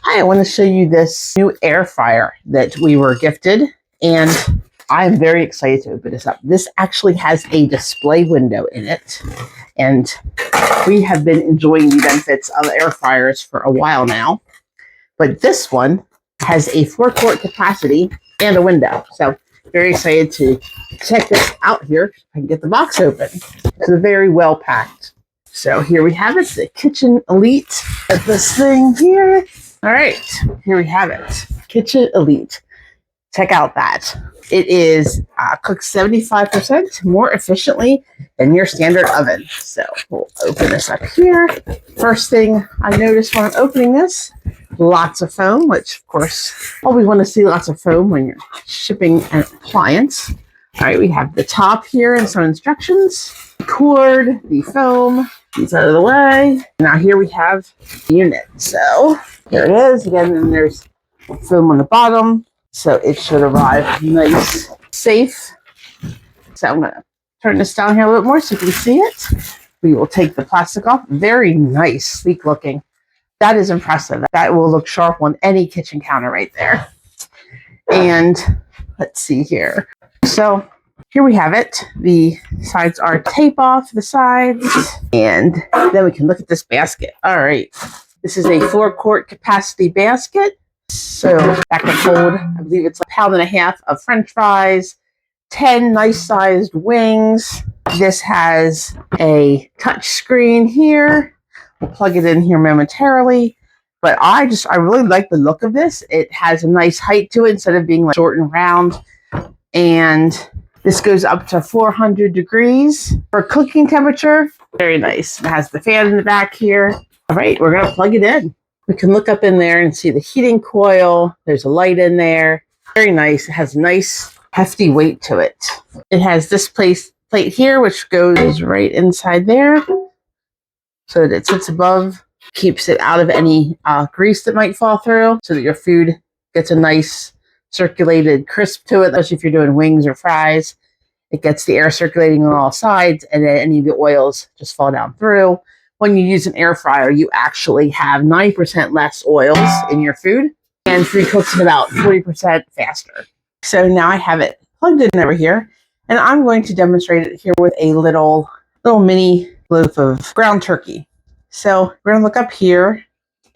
Hi, I want to show you this new air fryer that we were gifted, and I'm very excited to open this up. This actually has a display window in it, and we have been enjoying the benefits of air fryers for a while now, but this one has a 4-quart capacity and a window. So very excited to check this out here. I can get the box open. It's very well packed. So here we have it, the Kitchen Elite. At this thing here. All right, here we have it. Kitchen Elite. Check out that. It is cooked 75% more efficiently than your standard oven. So we'll open this up here. First thing I noticed when I'm opening this, lots of foam, which of course, always want to see lots of foam when you're shipping an appliance. All right, we have the top here and some instructions. The cord, the foam, these out of the way. Now here we have the unit. So here it is. Again, and there's foam on the bottom. So it should arrive nice, safe. So I'm going to turn this down here a little bit more so you can see it. We will take the plastic off. Very nice, sleek looking. That is impressive. That will look sharp on any kitchen counter right there. And let's see here. So here we have it. The sides are tape off the sides. And then we can look at this basket. All right. This is a 4-quart capacity basket. So that can hold, I believe it's 1.5 pounds of French fries, 10 nice sized wings. This has a touch screen here. We'll plug it in here momentarily. But I really like the look of this. It has a nice height to it instead of being like short and round. And this goes up to 400 degrees for cooking temperature. Very nice. It has the fan in the back here. All right, we're going to plug it in. We can look up in there and see the heating coil. There's a light in there. Very nice. It has a nice, hefty weight to it. It has this plate here, which goes right inside there. So that it sits above, keeps it out of any grease that might fall through, so that your food gets a nice circulated crisp to it, especially if you're doing wings or fries. It gets the air circulating on all sides, and then any of the oils just fall down through. When you use an air fryer, you actually have 9% less oils in your food, and food cooks it about 40% faster. So now I have it plugged in over here, and I'm going to demonstrate it here with a little mini loaf of ground turkey. So we're going to look up here,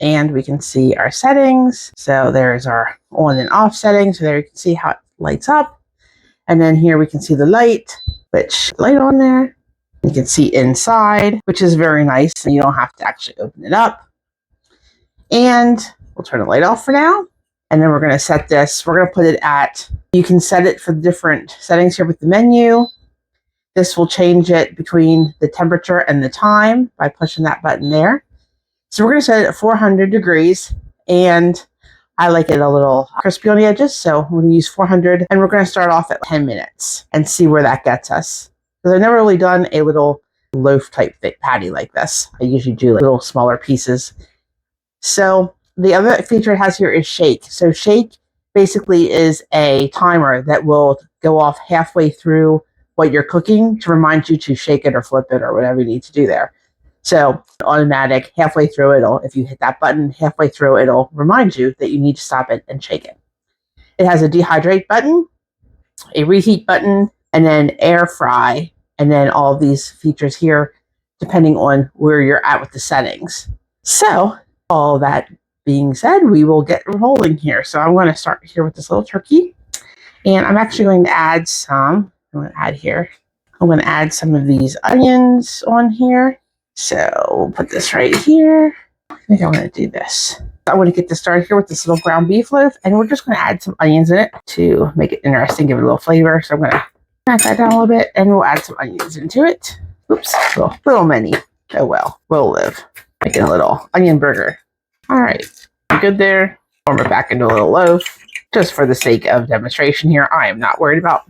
and we can see our settings. So there's our on and off settings. So there you can see how it lights up. And then here we can see the light, which light on there. You can see inside, which is very nice, and you don't have to actually open it up. And we'll turn the light off for now. And then we're going to set this. We're going to put it at, you can set it for the different settings here with the menu. This will change it between the temperature and the time by pushing that button there. So we're going to set it at 400 degrees, and I like it a little crispy on the edges, so I'm going to use 400, and we're going to start off at 10 minutes and see where that gets us. Because I've never really done a little loaf type thick patty like this. I usually do like little smaller pieces. So the other feature it has here is shake. So shake basically is a timer that will go off halfway through what you're cooking to remind you to shake it or flip it or whatever you need to do there. So automatic, halfway through if you hit that button halfway through, it'll remind you that you need to stop it and shake it. It has a dehydrate button, a reheat button, and then air fry, and then all these features here, depending on where you're at with the settings. So all that being said, we will get rolling here. So I'm going to start here with this little turkey, and I'm actually going to add some. I'm going to add some of these onions on here. So we'll put this right here. I think I'm going to do this. I want to get this started here with this little ground beef loaf, and we're just going to add some onions in it to make it interesting, give it a little flavor. So I'm going to knock that down a little bit, and we'll add some onions into it. Oops, little mini. Oh well, we'll live. Making a little onion burger. All right, good there. Form it back into a little loaf. Just for the sake of demonstration here, I am not worried about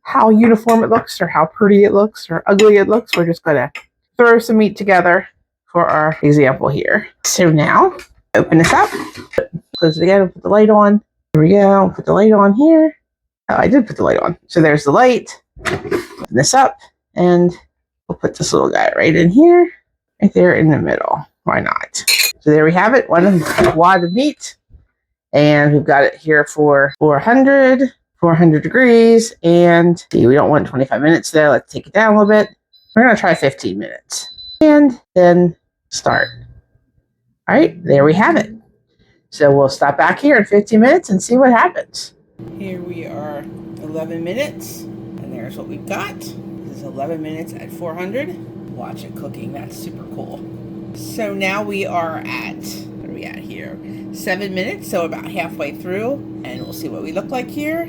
how uniform it looks or how pretty it looks or ugly it looks. We're just going to throw some meat together for our example here. So now, open this up. Close it again, put the light on. Here we go, put the light on here. Oh, I did put the light on. So there's the light. Open this up, and we'll put this little guy right in here, right there in the middle. Why not? So there we have it, one wad of meat. And we've got it here for 400 degrees. And see, we don't want 25 minutes there. Let's take it down a little bit. We're going to try 15 minutes. And then start. All right, there we have it. So we'll stop back here in 15 minutes and see what happens. Here we are, 11 minutes. And there's what we've got. This is 11 minutes at 400. Watch it cooking. That's super cool. So now we are at, what are we at here? 7 minutes, so about halfway through, and we'll see what we look like here.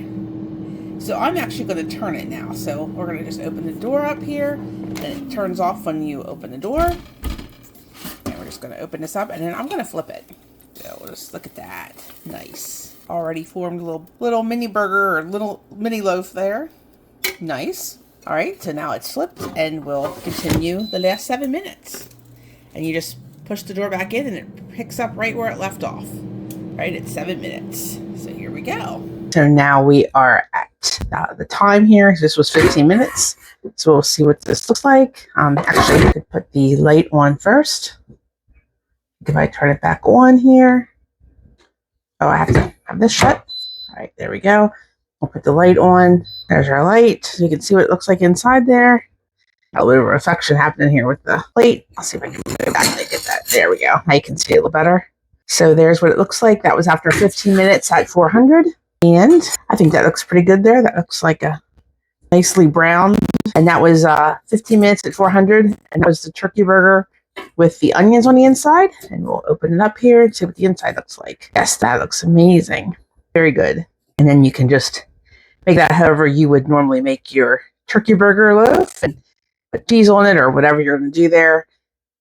So I'm actually going to turn it now. So we're going to just open the door up here, and it turns off when you open the door. And we're just going to open this up, and then I'm going to flip it. So we'll just look at that. Nice. Already formed a little mini burger or little mini loaf there. Nice. All right, so now it's flipped, and we'll continue the last 7 minutes. And you just push the door back in and it picks up right where it left off. Right at 7 minutes. So here we go. So now we are at the time here. This was 15 minutes. So we'll see what this looks like. Actually, I could put the light on first. If I turn it back on here. Oh, I have to have this shut. All right, there we go. We'll put the light on. There's our light. So you can see what it looks like inside there. A little reflection happening here with the plate. I'll see if I can move it back and get that. There we go. Now you can see it a little better. So there's what it looks like. That was after 15 minutes at 400. And I think that looks pretty good there. That looks like a nicely browned. And that was 15 minutes at 400. And that was the turkey burger with the onions on the inside. And we'll open it up here and see what the inside looks like. Yes, that looks amazing. Very good. And then you can just make that however you would normally make your turkey burger loaf. And put cheese on it or whatever you're going to do there.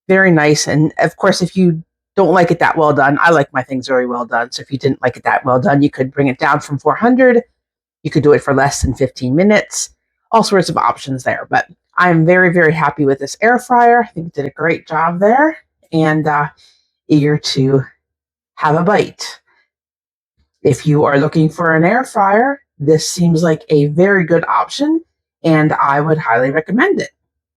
Very nice. And of course, if you don't like it that well done, I like my things very well done. So if you didn't like it that well done, you could bring it down from 400. You could do it for less than 15 minutes. All sorts of options there. But I'm very, very happy with this air fryer. I think it did a great job there. And eager to have a bite. If you are looking for an air fryer, this seems like a very good option. And I would highly recommend it.